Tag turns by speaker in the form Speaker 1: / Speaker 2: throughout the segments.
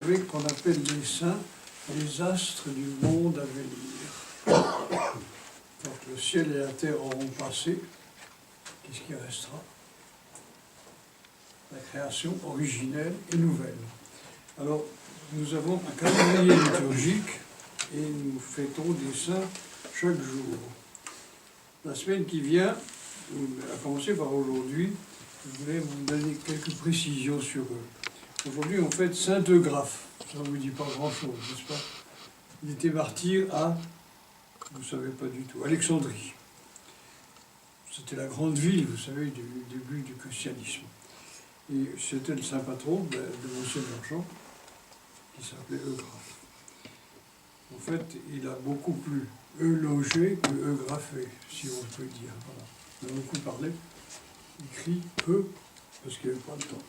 Speaker 1: savez, qu'on appelle les saints, les astres du monde à venir. Quand le ciel et la terre auront passé, qu'est-ce qui restera? La création originelle et nouvelle. Alors, nous avons un calendrier liturgique et nous fêtons des saints chaque jour. La semaine qui vient, à commencer par aujourd'hui, je voulais vous donner quelques précisions sur eux. Aujourd'hui, on fête Saint Eugraphe. Ça ne vous dit pas grand-chose, n'est-ce pas? Il était martyr à, vous ne savez pas du tout, Alexandrie. C'était la grande ville, vous savez, du début du christianisme. Et c'était le saint patron de Monseigneur Jean, qui s'appelait Eugraphe. En fait, il a beaucoup plus eulogé que eugraphé, si on peut dire. Voilà. Il a beaucoup parlé, écrit peu, parce qu'il n'y avait pas le temps.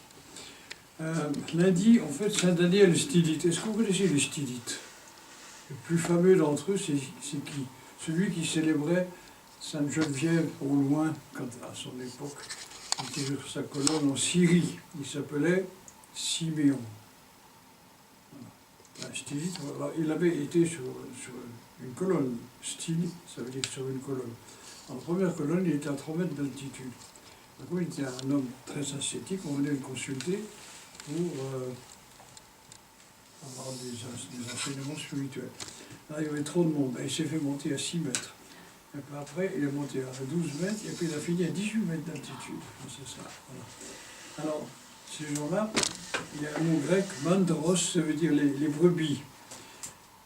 Speaker 1: Lundi, en fait, Saint Daniel Stylite. Est-ce que vous connaissez les stylites? Le plus fameux d'entre eux, c'est qui? Celui qui célébrait Sainte Geneviève au loin, quand, à son époque, il était sur sa colonne en Syrie. Il s'appelait Siméon. Voilà. Un stylite, voilà. Il avait été sur une colonne. Style, ça veut dire sur une colonne. En première colonne, il était à 3 mètres d'altitude. Donc, il était un homme très ascétique. On venait le consulter pour avoir des enseignements spirituels. Là, il y avait trop de monde. Il s'est fait monter à 6 mètres. Et puis après, il est monté à 12 mètres, et puis il a fini à 18 mètres d'altitude. C'est ça. Voilà. Alors, ces gens-là, il y a un mot grec, mandros, ça veut dire les brebis.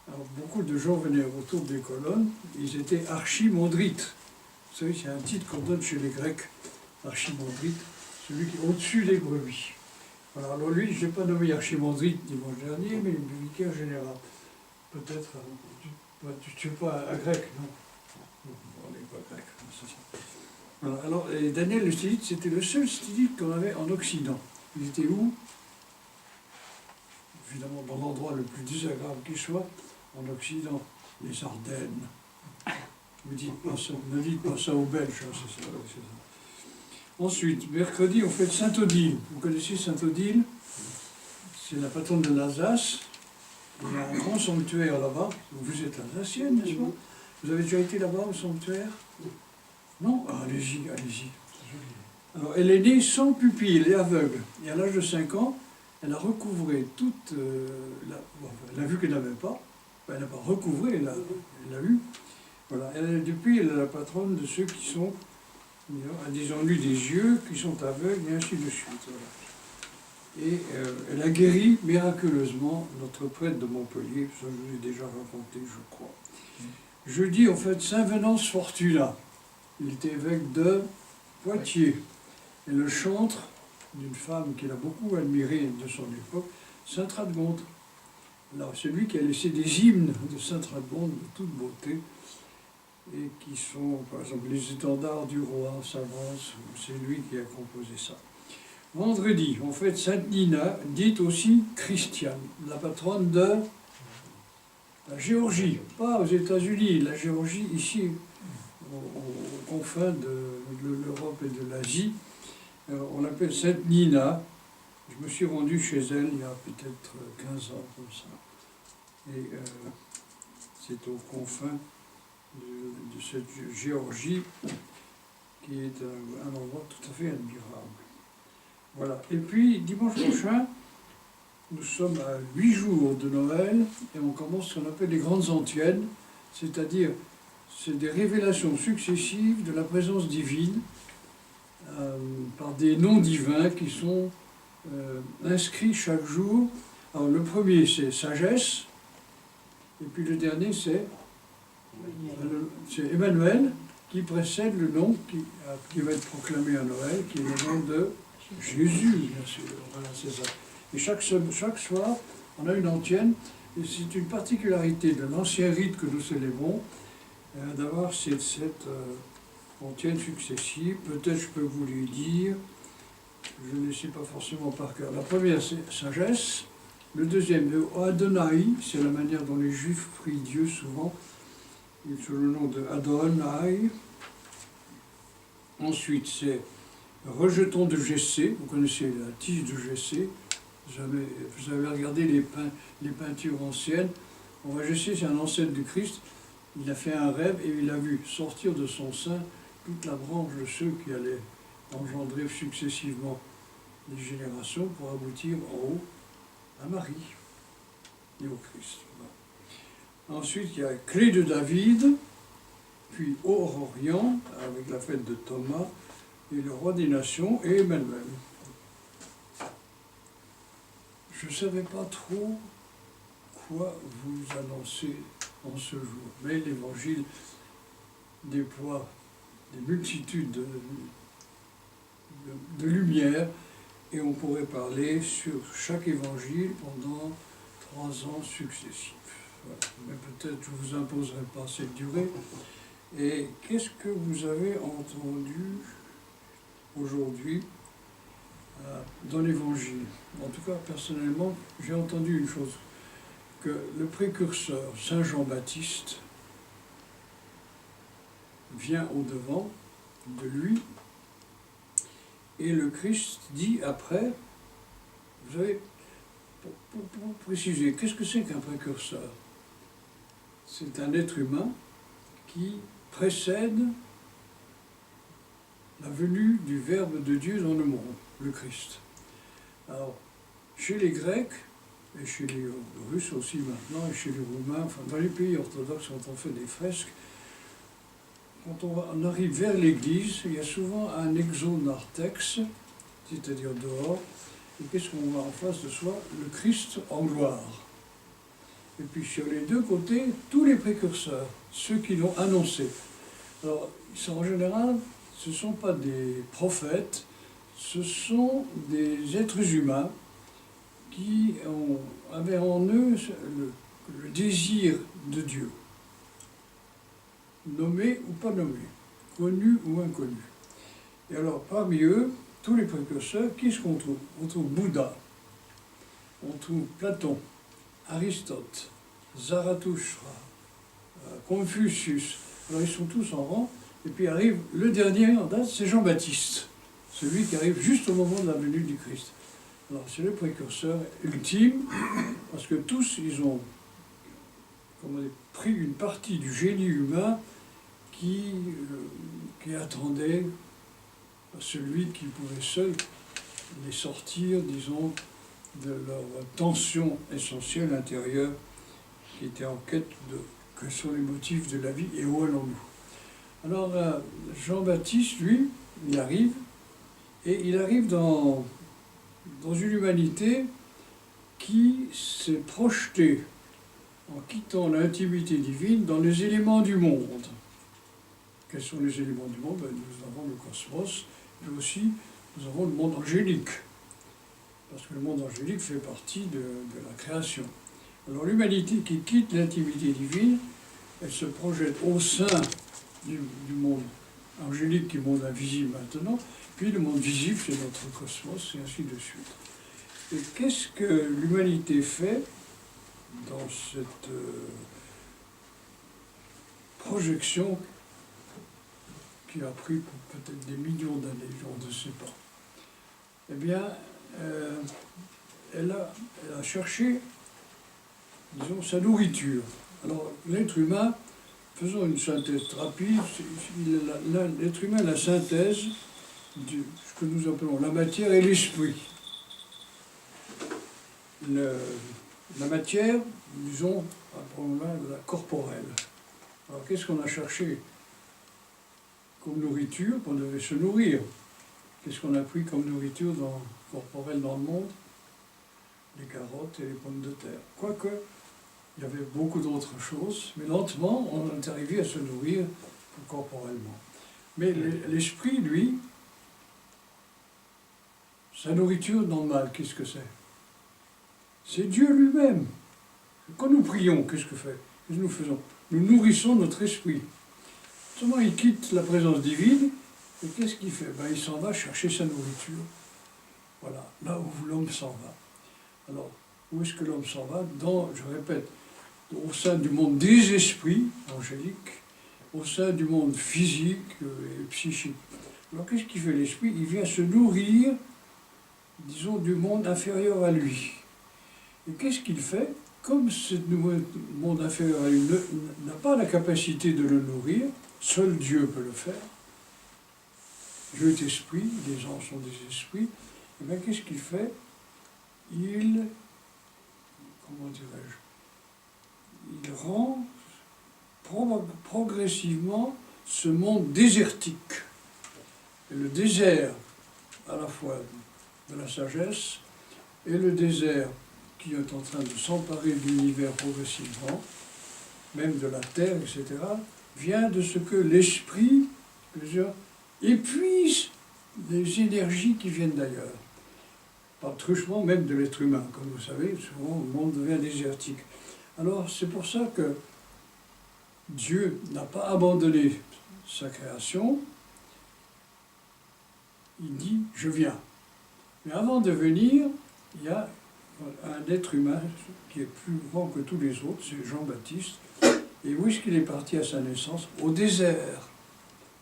Speaker 1: Alors, beaucoup de gens venaient autour des colonnes, ils étaient archimandrites. Vous savez, c'est un titre qu'on donne chez les Grecs, archimandrite, celui qui est au-dessus des brebis. Voilà. Alors lui, je n'ai pas nommé archimandrite dimanche dernier, mais le vicaire général. Peut-être, tu n'es pas un grec, non? On n'est pas grec, c'est ça. Voilà. Alors, Daniel le stylite, c'était le seul stylite qu'on avait en Occident. Il était où? Évidemment, dans l'endroit le plus désagréable qui soit, en Occident, les Ardennes. Ne dites pas ça aux Belges, hein, c'est ça. Ensuite, mercredi, on fête Sainte-Odile. Vous connaissez Sainte-Odile? C'est la patronne de l'Alsace. Il y a un grand sanctuaire là-bas. Vous êtes alsacienne, n'est-ce pas? Vous avez déjà été là-bas au sanctuaire? Non? Ah, allez-y, allez-y. Alors, elle est née sans pupille et aveugle. Et à l'âge de 5 ans, elle a recouvré toute... elle a vu qu'elle n'avait pas. Elle n'a pas recouvré, elle l'a eu. Voilà. Depuis, elle est la patronne de ceux qui sont, disons-lui, des yeux, qui sont aveugles, et ainsi de suite. Voilà. Et elle a guéri miraculeusement notre prêtre de Montpellier, ça je vous ai déjà raconté, je crois. Jeudi, en fait, Saint Venance Fortuna. Il était évêque de Poitiers. Et le chantre d'une femme qu'il a beaucoup admirée de son époque, Sainte Radegonde. Alors, celui qui a laissé des hymnes de Sainte Radegonde de toute beauté, et qui sont, par exemple, les étendards du roi s'avancent, c'est lui qui a composé ça. Vendredi, on fête Sainte Nina, dite aussi Christiane, la patronne de la Géorgie, pas aux États-Unis, la Géorgie ici, aux confins de l'Europe et de l'Asie. On l'appelle Sainte Nina. Je me suis rendu chez elle il y a peut-être 15 ans, comme ça. Et c'est aux confins de cette Géorgie qui est un endroit tout à fait admirable. Voilà. Et puis, dimanche prochain, nous sommes à 8 jours de Noël et on commence ce qu'on appelle les grandes antiennes, c'est-à-dire c'est des révélations successives de la présence divine par des noms divins qui sont inscrits chaque jour. Alors le premier c'est sagesse, et puis le dernier c'est Emmanuel, qui précède le nom qui va être proclamé à Noël, qui est le nom de Jésus, bien sûr. Voilà, c'est ça. Et chaque soir, on a une antienne, et c'est une particularité de l'ancien rite que nous célébrons, d'avoir cette antienne successive. Peut-être je peux vous les dire, je ne les sais pas forcément par cœur. La première, c'est sagesse. Le deuxième, Adonai, c'est la manière dont les Juifs prient Dieu souvent, sous le nom de Adonai. Ensuite, c'est rejeton de Jessé. Vous connaissez la tige de Jessé. Vous avez regardé les peintures anciennes. On va juste, c'est un ancêtre du Christ. Il a fait un rêve et il a vu sortir de son sein toute la branche de ceux qui allaient engendrer successivement les générations pour aboutir en haut à Marie et au Christ. Voilà. Ensuite, il y a Clé de David, puis Orient, avec la fête de Thomas, et le roi des nations, et Emmanuel. Je ne savais pas trop quoi vous annoncer en ce jour, mais l'Évangile déploie des multitudes de lumières, et on pourrait parler sur chaque évangile pendant 3 ans successifs. Voilà. Mais peut-être je ne vous imposerai pas cette durée. Et qu'est-ce que vous avez entendu aujourd'hui dans l'évangile? En tout cas, personnellement, j'ai entendu une chose, que le précurseur, Saint Jean-Baptiste, vient au-devant de lui, et le Christ dit après, vous savez, pour préciser, qu'est-ce que c'est qu'un précurseur? C'est un être humain qui précède la venue du Verbe de Dieu dans le monde, le Christ. Alors, chez les Grecs, et chez les Russes aussi maintenant, et chez les Roumains, enfin dans les pays orthodoxes, quand on fait des fresques, quand on arrive vers l'église, il y a souvent un exonartex, c'est-à-dire dehors, et qu'est-ce qu'on voit en face de soi? Le Christ en gloire. Et puis sur les deux côtés, tous les précurseurs, ceux qui l'ont annoncé. Alors, en général, ce ne sont pas des prophètes, ce sont des êtres humains qui avaient en eux le désir de Dieu. Nommé ou pas nommé, connu ou inconnu. Et alors, parmi eux, tous les précurseurs, qui est-ce qu'on trouve? On trouve Bouddha, on trouve Platon, Aristote, Zarathustra, Confucius. Alors, ils sont tous en rang, et puis arrive le dernier en date, c'est Jean-Baptiste, celui qui arrive juste au moment de la venue du Christ. Alors, c'est le précurseur ultime, parce que tous, ils ont pris une partie du génie humain qui attendait celui qui pouvait seul les sortir, disons, de leur tension essentielle intérieure, qui était en quête de que sont les motifs de la vie et où allons-nous. Alors Jean-Baptiste, lui, il arrive, et il arrive dans une humanité qui s'est projetée en quittant l'intimité divine dans les éléments du monde. Quels sont les éléments du monde? Nous avons le cosmos, mais aussi nous avons le monde angélique, parce que le monde angélique fait partie de la création. Alors l'humanité qui quitte l'intimité divine, elle se projette au sein du monde angélique, qui est le monde invisible maintenant, puis le monde visible, c'est notre cosmos, et ainsi de suite. Et qu'est-ce que l'humanité fait dans cette projection qui a pris peut-être des millions d'années, on ne sait pas? Eh bien, elle a cherché, disons, sa nourriture. Alors, l'être humain, faisons une synthèse rapide, l'être humain, la synthèse de ce que nous appelons la matière et l'esprit. La matière, disons, appelons-la la corporelle. Alors, qu'est-ce qu'on a cherché comme nourriture, qu'on devait se nourrir? Qu'est-ce qu'on a pris comme nourriture corporelle dans le monde? Les carottes et les pommes de terre. Quoique, il y avait beaucoup d'autres choses, mais lentement, on est arrivé à se nourrir corporellement. Mais l'esprit, lui, sa nourriture dans le mal, qu'est-ce que c'est? C'est Dieu lui-même. Quand nous prions, qu'est-ce que nous faisons? Nous nourrissons notre esprit. Seulement, il quitte la présence divine, et qu'est-ce qu'il fait? Il s'en va chercher sa nourriture. Voilà, là où l'homme s'en va. Alors, où est-ce que l'homme s'en va? Je répète, au sein du monde des esprits angéliques, au sein du monde physique et psychique. Alors, qu'est-ce qu'il fait l'esprit? Il vient se nourrir disons, du monde inférieur à lui. Et qu'est-ce qu'il fait? Comme ce nouveau monde inférieur à lui n'a pas la capacité de le nourrir, seul Dieu peut le faire. Dieu est esprit, les anges sont des esprits. Et bien qu'est-ce qu'il fait? Il, comment dirais-je, il rend progressivement ce monde désertique. Et le désert, à la fois de la sagesse, et le désert qui est en train de s'emparer de l'univers progressivement, même de la terre, etc., vient de ce que l'esprit, épuise les énergies qui viennent d'ailleurs. Par truchement même de l'être humain, comme vous savez, souvent le monde devient désertique. Alors c'est pour ça que Dieu n'a pas abandonné sa création, il dit « je viens ». Mais avant de venir, il y a un être humain qui est plus grand que tous les autres, c'est Jean-Baptiste. Et où est-ce qu'il est parti à sa naissance? Au désert.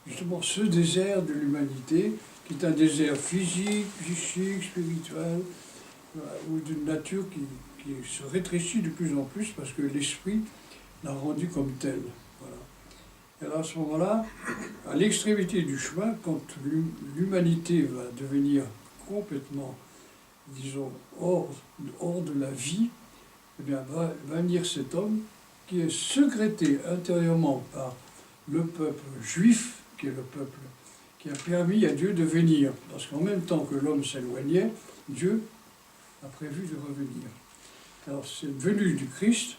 Speaker 1: Justement, ce désert de l'humanité, qui est un désert physique, psychique, spirituel, ou d'une nature qui se rétrécit de plus en plus parce que l'esprit l'a rendu comme tel. Voilà. Et alors à ce moment-là, à l'extrémité du chemin, quand l'humanité va devenir complètement, disons, hors de la vie, eh bien, va venir cet homme qui est secrété intérieurement par le peuple juif, qui est le peuple qui a permis à Dieu de venir. Parce qu'en même temps que l'homme s'éloignait, Dieu a prévu de revenir. Alors cette venue du Christ,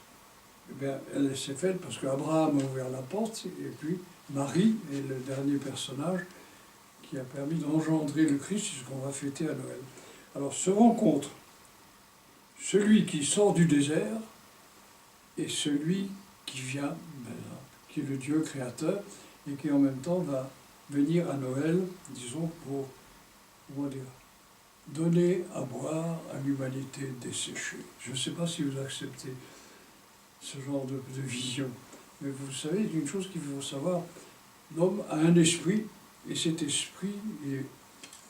Speaker 1: eh bien, elle s'est faite parce qu'Abraham a ouvert la porte, et puis Marie est le dernier personnage qui a permis d'engendrer le Christ, c'est ce qu'on va fêter à Noël. Alors se rencontre celui qui sort du désert et celui qui vient, qui est le Dieu créateur, et qui en même temps va venir à Noël, disons, pour, comment dire, donner à boire à l'humanité desséchée. Je ne sais pas si vous acceptez ce genre de vision, mais vous savez, une chose qu'il faut savoir, l'homme a un esprit, et cet esprit est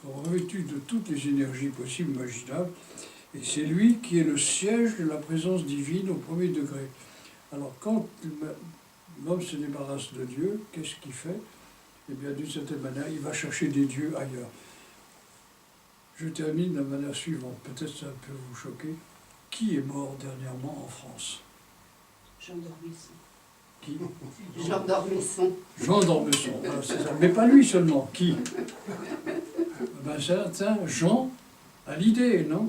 Speaker 1: revêtu de toutes les énergies possibles, imaginables, et c'est lui qui est le siège de la présence divine au premier degré. Alors quand l'homme se débarrasse de Dieu, qu'est-ce qu'il fait? Eh bien, d'une certaine manière, il va chercher des dieux ailleurs. Je termine de la manière suivante, peut-être ça peut vous choquer. Qui est mort dernièrement en France?
Speaker 2: Jean d'Ormesson.
Speaker 1: Qui?
Speaker 2: Jean d'Ormesson.
Speaker 1: Jean d'Ormesson, voilà, c'est ça. Mais pas lui seulement, qui? Ben, certain Jean Hallyday, non?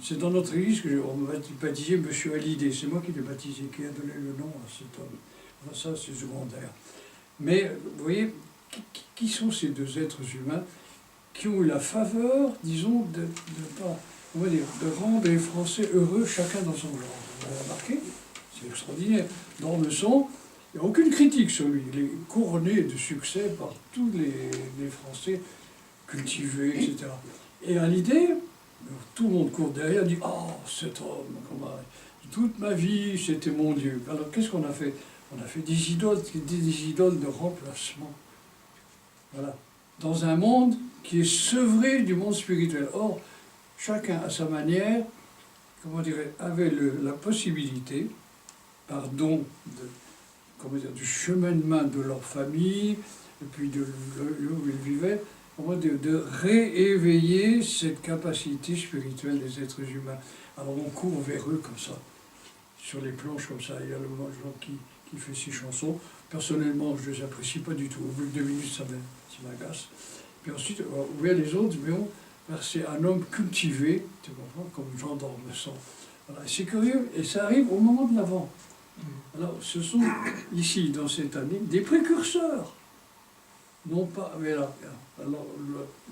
Speaker 1: C'est dans notre église qu'on m'a baptisé Monsieur Hallyday. C'est moi qui l'ai baptisé, qui a donné le nom à cet homme. Enfin, ça, c'est secondaire. Mais, vous voyez, qui sont ces deux êtres humains qui ont eu la faveur, disons, de rendre les Français heureux, chacun dans son genre. Vous avez remarqué? C'est extraordinaire. D'Ormesson, il n'y a aucune critique sur lui. Il est couronné de succès par tous les Français cultivés, etc. Et à l'idée, tout le monde court derrière, dit « Oh, cet homme, comment... toute ma vie, c'était mon Dieu. » Alors, qu'est-ce qu'on a fait? On a fait des idoles de remplacement. Voilà. Dans un monde qui est sevré du monde spirituel. Or, chacun à sa manière, comment dirais, avait la possibilité, par don du cheminement de leur famille, et puis de où ils vivaient, de rééveiller cette capacité spirituelle des êtres humains. Alors on court vers eux comme ça, sur les planches comme ça. Il y a le Jean qui fait ses chansons. Personnellement, je ne les apprécie pas du tout. Au bout de 2 minutes, ça m'agace. Puis ensuite, on voit les autres, mais c'est un homme cultivé, tu comprends, comme Jean d'Ormesson. Voilà. C'est curieux, et ça arrive au moment de l'Avent. Alors, ce sont ici, dans cette année, des précurseurs. Non pas, mais là, alors,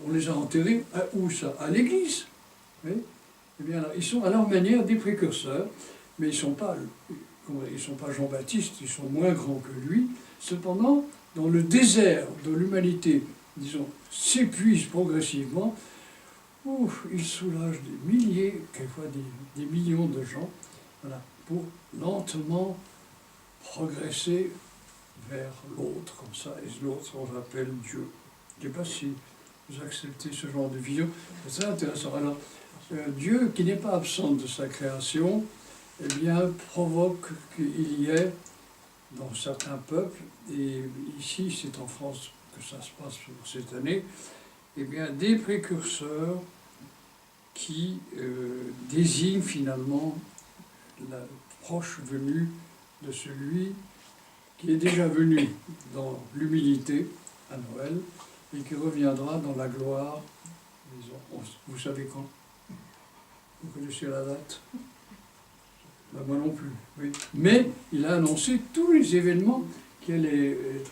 Speaker 1: on les a enterrés, où ça? À l'église. Oui. Eh bien, là, ils sont à leur manière des précurseurs, mais ils ne sont pas Jean-Baptiste, ils sont moins grands que lui. Cependant, dans le désert de l'humanité, disons, s'épuise progressivement, il soulage des milliers, quelquefois des millions de gens, voilà, pour lentement progresser vers l'autre, comme ça, et l'autre, on l'appelle Dieu. Je ne sais pas si vous acceptez ce genre de vision. C'est très intéressant. Alors, Dieu, qui n'est pas absent de sa création, eh bien, provoque qu'il y ait, dans certains peuples, et ici c'est en France que ça se passe pour cette année, eh bien, des précurseurs qui désignent finalement la proche venue de celui qui est déjà venu dans l'humilité à Noël et qui reviendra dans la gloire, disons, vous savez quand? Vous connaissez la date? Ben, moi non plus, oui. Mais il a annoncé tous les événements qui allaient être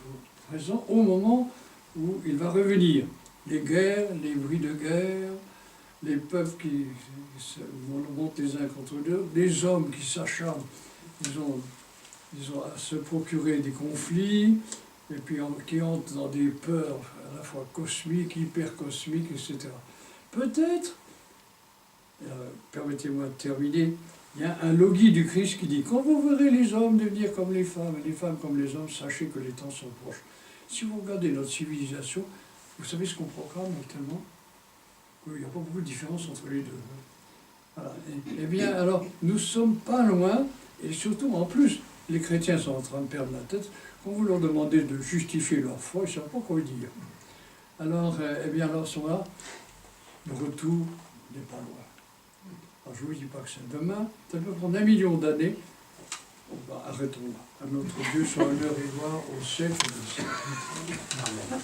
Speaker 1: présents au moment où il va revenir. Les guerres, les bruits de guerre, les peuples qui se montent les uns contre les autres, les hommes qui s'acharnent, disons, à se procurer des conflits, et puis qui entrent dans des peurs à la fois cosmiques, hyper cosmiques, etc. Peut-être, permettez-moi de terminer, il y a un logis du Christ qui dit « Quand vous verrez les hommes devenir comme les femmes, et les femmes comme les hommes, sachez que les temps sont proches. » Si vous regardez notre civilisation, vous savez ce qu'on proclame actuellement? Il n'y a pas beaucoup de différence entre les deux. Voilà. Eh bien, alors, nous ne sommes pas loin, et surtout, en plus, les chrétiens sont en train de perdre la tête. Quand vous leur demandez de justifier leur foi, ils ne savent pas quoi dire. Alors, eh bien, alors, ce moment-là, le retour n'est pas loin. Alors, je ne vous dis pas que c'est demain, ça peut prendre 1 million d'années. Arrêtons là. À notre Dieu soit honneur et gloire au siècle des siècles. Amen.